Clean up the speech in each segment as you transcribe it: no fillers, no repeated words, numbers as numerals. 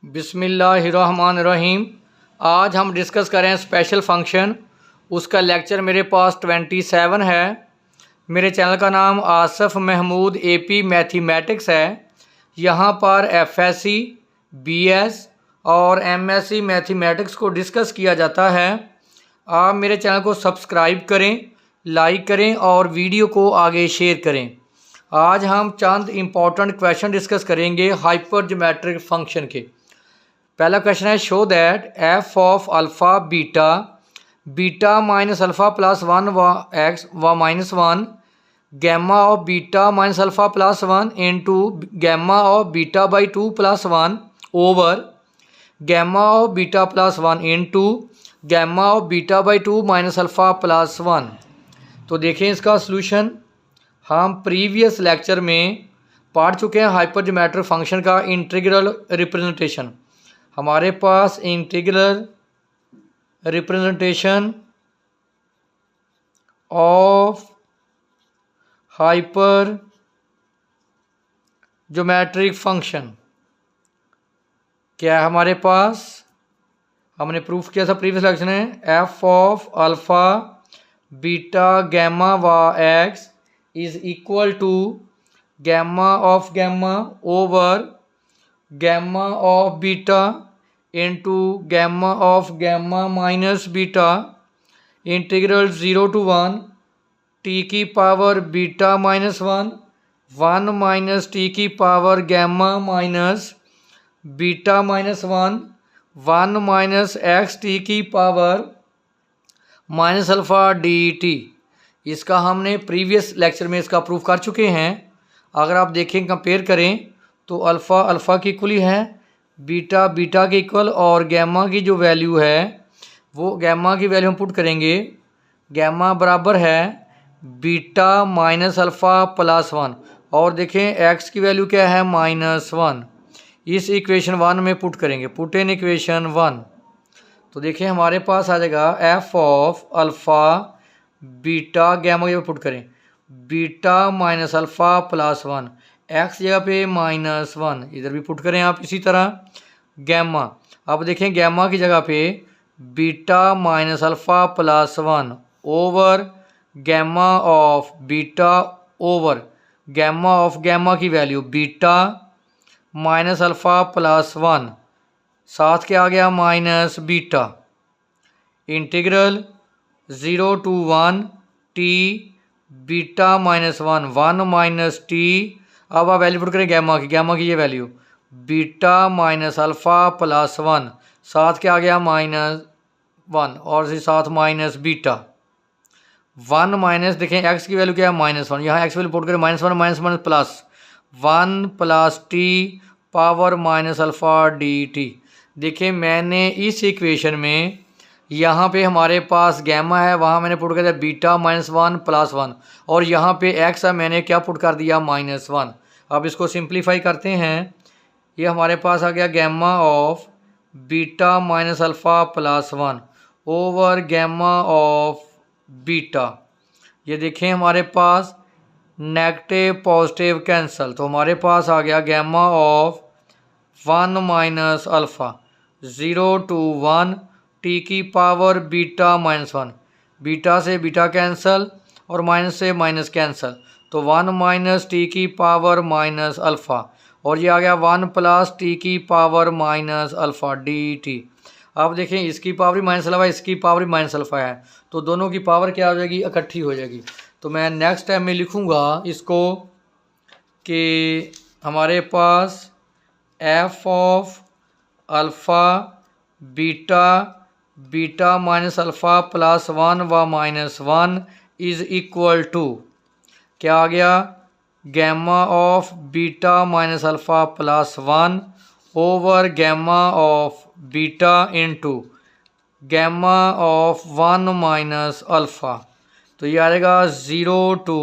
बिस्मिल्लाहिर्रहमानिर्रहीम। आज हम डिस्कस करें स्पेशल फंक्शन। उसका लेक्चर मेरे पास 27 है। मेरे चैनल का नाम आसफ़ महमूद AP मैथमेटिक्स है। यहाँ पर FSc, BS और MSc मैथमेटिक्स को डिस्कस किया जाता है। आप मेरे चैनल को सब्सक्राइब करें, लाइक करें और वीडियो को आगे शेयर करें। आज हम चंद इम्पॉर्टेंट क्वेश्चन डिस्कस करेंगे हाइपर ज्योमेट्रिक फंक्शन के। पहला क्वेश्चन है, show that f of alpha beta beta minus alpha plus 1 व x व minus 1 gamma of beta minus alpha plus 1 into gamma of beta by 2 plus 1 over gamma of beta plus 1 into gamma of beta by 2 minus alpha plus 1। तो देखें इसका solution. हम previous lecture में पढ़ चुके हैं हाइपर ज्योमेट्रिक फंक्शन का integral representation. हमारे पास integral representation of hyper geometric function क्या है हमारे पास, हमने प्रूफ किया था प्रीवियस लेक्चर में। f of alpha beta gamma व x is equal to gamma of gamma over gamma of beta into gamma of gamma minus beta integral 0 to 1 t की power beta minus 1 minus t की power gamma minus beta minus 1 minus x T की power minus alpha dt। इसका हमने previous lecture में इसका proof कर चुके हैं। अगर आप देखें कंपेयर करें तो अल्फ़ा अल्फ़ा की इक्वल ही है, बीटा बीटा के इक्वल, और गैमा की जो वैल्यू है वो गैमा की वैल्यू हम पुट करेंगे। गैमा बराबर है बीटा माइनस अल्फ़ा प्लस 1 और देखें एक्स की वैल्यू क्या है -1। इस इक्वेशन 1 में पुट करेंगे, पुट इन इक्वेशन 1। तो देखें हमारे पास आ जाएगा f of alpha beta gamma की पुट करें beta minus alpha plus 1 x जगह पे -1, इधर भी पुट करें आप इसी तरह गैमा। अब देखें गैमा की जगह पे beta minus alpha plus 1 over gamma of beta over gamma of gamma की value beta minus alpha plus 1 साथ क्या आ गया minus beta integral 0 to 1 t beta minus 1 minus t. अब आप वैल्यू पुट करें गैमा की ये value beta minus alpha plus 1 साथ क्या आ गया -1 और इसी साथ माइनस बीटा 1 माइनस देखें एक्स की वैल्यू क्या है -1, यहाँ एक्स वैल्यू पुट करें -1 plus 1 plus T power minus alpha dt। देखिए मैंने इस इक्वेशन में यहाँ पे हमारे पास गैमा है, वहाँ मैंने पुट कर दिया बीटा -1 प्लस 1 और यहाँ पे एक्स है, मैंने क्या पुट कर दिया -1। अब इसको सिंप्लीफाई करते हैं। ये हमारे पास आ गया gamma of beta minus alpha plus 1 over gamma of beta. ये देखें हमारे पास नेगेटिव पॉजिटिव कैंसिल, तो हमारे पास आ गया gamma of 1 minus alpha 0 to 1 t की पावर बीटा -1, बीटा से बीटा कैंसल और माइनस से माइनस कैंसल, तो 1 माइनस टी की पावर माइनस अल्फ़ा और ये आ गया 1 प्लस टी की पावर माइनस अल्फ़ा dt। अब देखें इसकी पावर भी माइनस अल्फ़ा, इसकी पावर भी माइनस अल्फ़ा है, तो दोनों की पावर क्या हो जाएगी, इकट्ठी हो जाएगी। तो मैं नेक्स्ट टाइम में लिखूँगा इसको कि हमारे पास f of alpha beta beta minus alpha plus 1 व -1 इज़ इक्वल टू क्या आ गया gamma of beta minus alpha plus 1 over gamma of beta into gamma of 1 minus alpha. तो ये आ जाएगा 0 to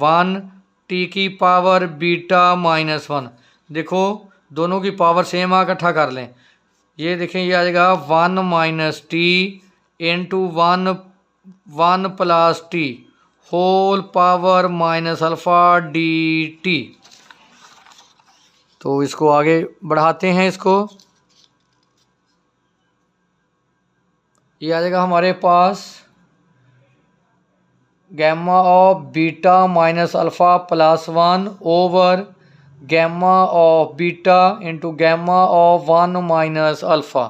1 टी की पावर बीटा -1। देखो दोनों की पावर सेम आ, इकट्ठा कर लें। ये देखें ये आ जाएगा 1 minus t into 1 plus t whole power minus alpha dt। तो इसको आगे बढ़ाते हैं। इसको ये आ जाएगा हमारे पास gamma of beta minus alpha plus 1 over gamma of beta into gamma of 1 minus alpha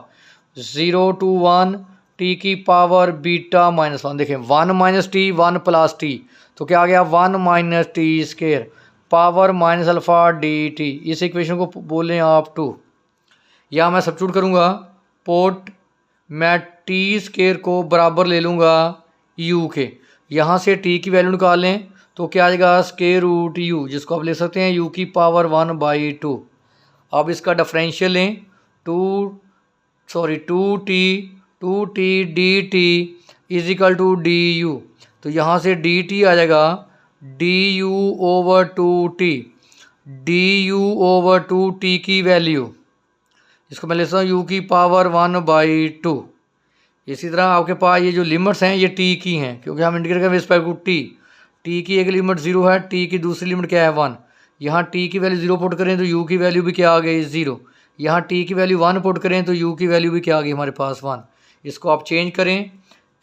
0 to 1 t की पावर बीटा माइनस 1। देखें 1 माइनस टी 1 प्लस टी, तो क्या आ गया 1 minus T square power minus alpha D T. इस equation को बोलें आप 2। या मैं सब्स्टिट्यूट करूँगा पोट, मैं टी स्केयर को बराबर ले लूँगा यू के। यहाँ से टी की वैल्यू निकाल लें तो क्या आ जाएगा स्केयर रूट यू, जिसको आप ले सकते हैं यू की पावर 1/2। अब इसका डिफरेंशियल लें 2 t d t is equal to d u. तो यहाँ से डी टी आ जाएगा d u over 2t, d u over 2t की वैल्यू, इसको मैं ले सकता हूँ यू की पावर 1/2। इसी तरह आपके पास ये जो लिमिट्स हैं ये टी की हैं, क्योंकि हम इंडिकेट करें रिस्पेक्ट टू टी। टी की एक लिमिट 0 है, टी की दूसरी लिमिट क्या है 1। यहाँ टी की वैल्यू 0 पुट करें तो यू की वैल्यू भी क्या आ गई 0। यहाँ टी की वैल्यू 1 पुट करें तो यू की वैल्यू भी क्या आ गई हमारे पास 1। इसको आप चेंज करें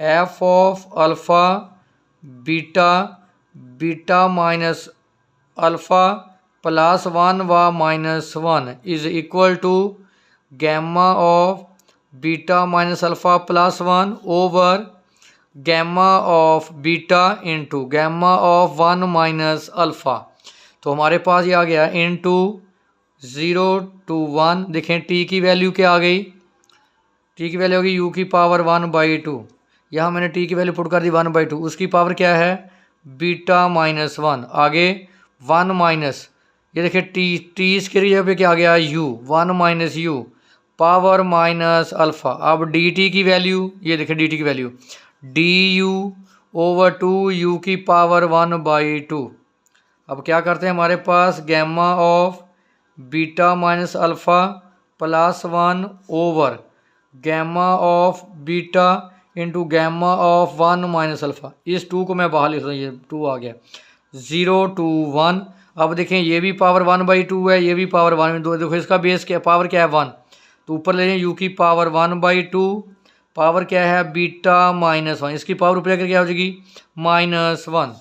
f of alpha beta beta minus alpha plus 1 व minus 1 is equal to gamma of beta minus alpha plus 1 over gamma of beta into gamma of 1 minus alpha. तो हमारे पास ये आ गया इंटू 0 to 1। देखें टी की value क्या आ गई, टी की वैल्यू होगी यू की पावर 1/2। यहाँ मैंने टी की वैल्यू पुट कर दी 1/2, उसकी पावर क्या है बीटा माइनस 1। आगे 1 माइनस, ये देखिए टी इसके जगह पे क्या आ गया u, 1 minus u power minus alpha. अब डी टी की वैल्यू, ये देखिए डी टी की value d u over 2 u की पावर 1/2। अब क्या करते हैं हमारे पास gamma of beta minus alpha plus 1 over gamma of beta into gamma of 1 minus alpha. इस 2 को मैं बाहर लिख रहा हूँ, ये 2 आ गया 0 to 1। अब देखें ये भी पावर 1/2 है, ये भी पावर 1/2। देखो इसका बेस क्या पावर क्या है 1, तो ऊपर ले लें यू की पावर 1/2, पावर क्या है बीटा माइनस 1, इसकी पावर ऊपर जाकर क्या हो जाएगी -1।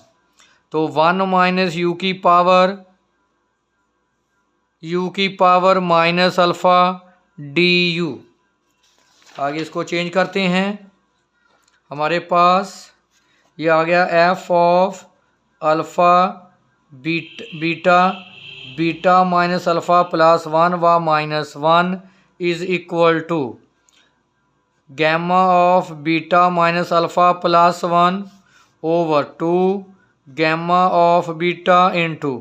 तो 1 माइनस यू की power minus alpha d you. आगे इसको चेंज करते हैं, हमारे पास ये आ गया F of alpha beta beta minus alpha plus 1 व minus 1 is equal to gamma of beta minus alpha plus 1 over 2 gamma of beta into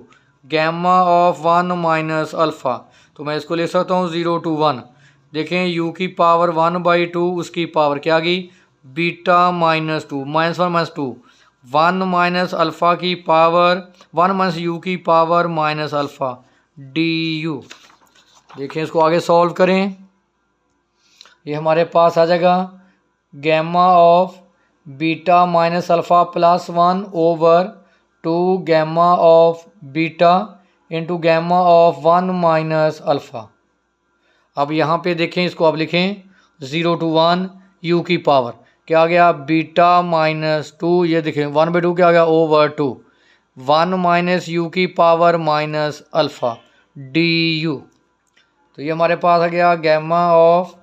gamma of 1 minus alpha. तो मैं इसको ले सकता हूँ 0 to 1। देखें यू की पावर 1/2, उसकी पावर क्या आ गई बीटा माइनस 2 -1 -2 1 माइनस अल्फ़ा की पावर 1 माइनस यू की power minus alpha d you. देखें इसको आगे सॉल्व करें, ये हमारे पास आ जाएगा gamma of beta minus alpha plus 1 over 2 gamma of beta into gamma of 1 minus alpha. अब यहाँ पे देखें, इसको आप लिखें 0 to 1 यू की पावर क्या आ गया बीटा माइनस 2, ये देखें 1/2 क्या आ गया ओवर 2 1 माइनस यू की power minus alpha d u. तो ये हमारे पास आ गया gamma of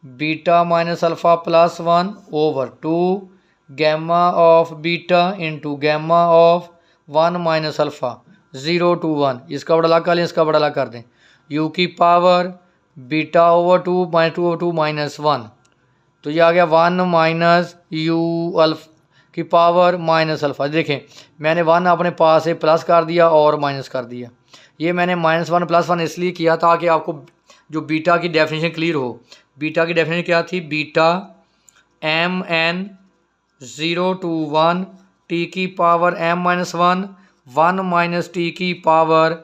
beta minus alpha plus 1 over 2 gamma of beta into gamma of 1 minus alpha 0 to 1। इसका बड़ा अलग कर लें, इसका बड़ा अलग कर दें, यू की पावर बीटा ओवर 2 -2 over 2 -1। तो ये आ गया 1 माइनस यू की पावर माइनस अल्फ़ा। देखें मैंने 1 अपने पास से प्लस कर दिया और माइनस कर दिया। ये मैंने -1 + 1 इसलिए किया ताकि आपको जो बीटा की डेफिनेशन क्लियर हो। बीटा की डेफिनेशन क्या थी, बीटा mn 0 to 1 टी की पावर m-1 1 माइनस टी की पावर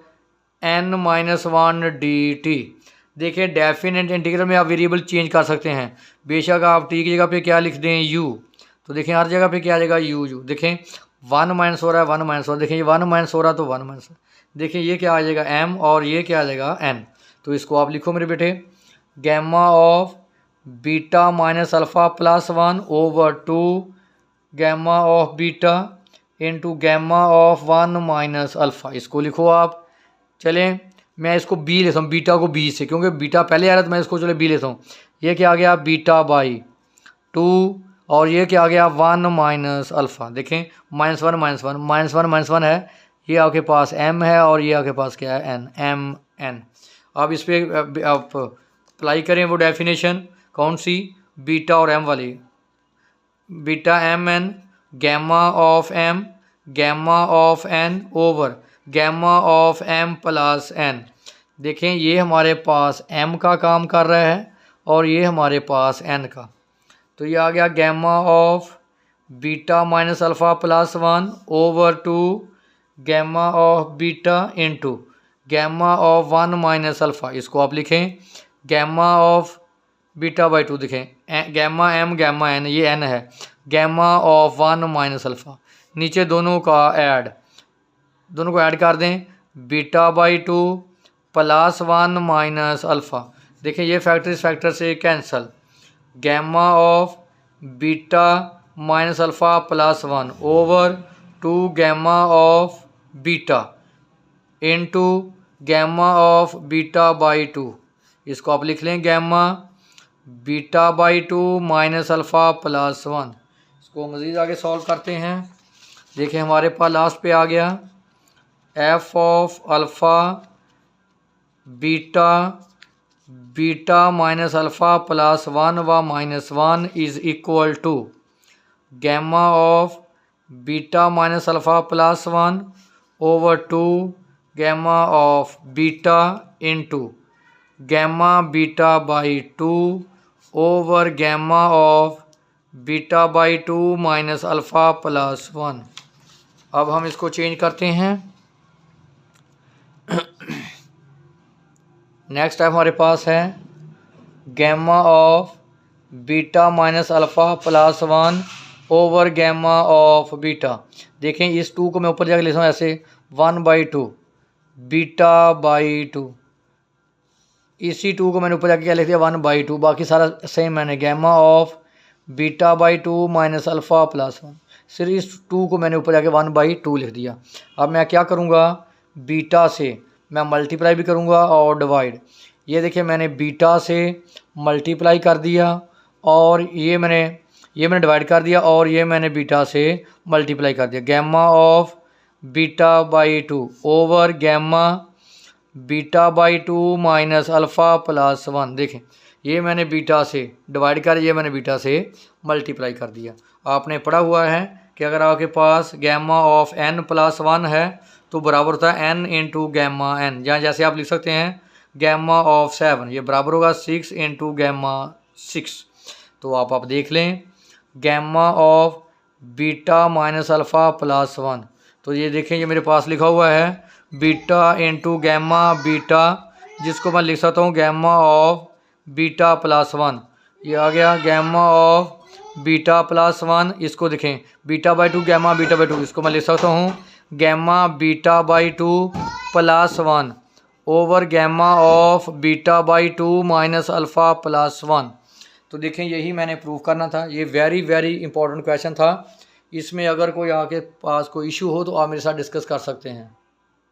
n-1 dt। देखिए डेफिनेट इंटीग्रल में आप वेरिएबल चेंज कर सकते हैं, बेशक आप टी की जगह पे क्या लिख दें u, तो देखें हर जगह पे क्या आ जाएगा u। देखें 1 माइनस हो रहा है 1 माइनस हो रहा है, देखें ये 1 माइनस हो रहा है तो 1 माइनस, देखिए ये क्या आ जाएगा m और ये क्या आ जाएगा n। तो इसको आप लिखो मेरे बेटे, gamma of beta minus alpha plus 1 over 2 gamma of beta into gamma of 1 minus alpha. इसको लिखो आप। चलें मैं इसको बी लेता हूँ, बीटा को बी से, क्योंकि बीटा पहले आ रहा था, मैं इसको चले बी लेता हूँ। ये क्या आ गया बीटा बाई 2 और ये क्या आ गया 1 माइनस अल्फ़ा। देखें -1 -1 -1 है, ये आपके पास m है और ये आपके पास क्या है n, m n। अब इस पर आप अप्लाई करें वो डेफिनेशन, कौन सी, बीटा और m वाली। Beta m n gamma of m gamma of n over gamma of m plus n। देखें ये हमारे पास m का काम कर रहा है और ये हमारे पास n का। तो ये आ गया gamma of beta minus alpha plus 1 over 2 gamma of beta into gamma of 1 minus alpha. इसको आप लिखें गैमा ऑफ बीटा बाई 2, देखें गैमा m गैमा n, ये n है, गैमा ऑफ 1 माइनस अल्फ़ा। नीचे दोनों का ऐड, दोनों को ऐड कर दें, beta by 2 plus 1 minus alpha. देखें ये फैक्टर इस फैक्टर से cancel, gamma of beta minus alpha plus 1 over 2 gamma of beta into gamma of beta by 2। इसको आप लिख लें gamma beta by 2 minus alpha plus 1। इसको मज़ीद आगे सॉल्व करते हैं। देखिए हमारे पास लास्ट पे आ गया F of alpha beta beta minus alpha plus 1 व minus 1 is equal to gamma of beta minus alpha plus 1 over 2 gamma of beta into gamma beta by 2 over gamma of beta by 2 minus alpha plus 1। अब हम इसको change करते हैं। Next हमारे पास है gamma of beta minus alpha plus 1 over gamma of beta. देखें इस 2 को मैं ऊपर जाकर लिखता हूँ ऐसे 1/2 बीटा बाई 2, इसी 2 को मैंने ऊपर जाके क्या लिख दिया 1/2, बाकी सारा सेम मैंने gamma of beta by 2 minus alpha plus 1, सिर्फ इस 2 को मैंने ऊपर जाके 1/2 लिख दिया। अब मैं क्या करूँगा, बीटा से मैं मल्टीप्लाई भी करूँगा और डिवाइड। ये देखिए मैंने बीटा से मल्टीप्लाई कर दिया और ये मैंने डिवाइड कर दिया और ये मैंने बीटा से मल्टीप्लाई कर दिया। Gamma of beta by 2 over gamma beta by 2 minus alpha plus 1। देखें ये मैंने बीटा से डिवाइड कर, ये मैंने बीटा से मल्टीप्लाई कर दिया। आपने पढ़ा हुआ है कि अगर आपके पास गैमा ऑफ n प्लस 1 है तो बराबर होता है n इंटू गैमा n। जहाँ जैसे आप लिख सकते हैं गैमा ऑफ 7, ये बराबर होगा 6 इंटू गैमा 6। तो आप देख लें gamma of beta minus alpha plus 1। तो ये देखें ये मेरे पास लिखा हुआ है बीटा इंटू गैमा बीटा, जिसको मैं लिख सकता हूँ गैमा ऑफ बीटा प्लस 1। ये आ गया गैमा ऑफ बीटा प्लस 1। इसको देखें beta by 2 gamma beta by 2, इसको मैं लिख सकता हूँ gamma beta by 2 plus 1 over gamma of beta by 2 minus alpha plus 1। तो देखें यही मैंने प्रूव करना था। ये वेरी वेरी इंपॉर्टेंट क्वेश्चन था। इसमें अगर कोई आपके पास कोई इशू हो तो आप मेरे साथ डिस्कस कर सकते हैं।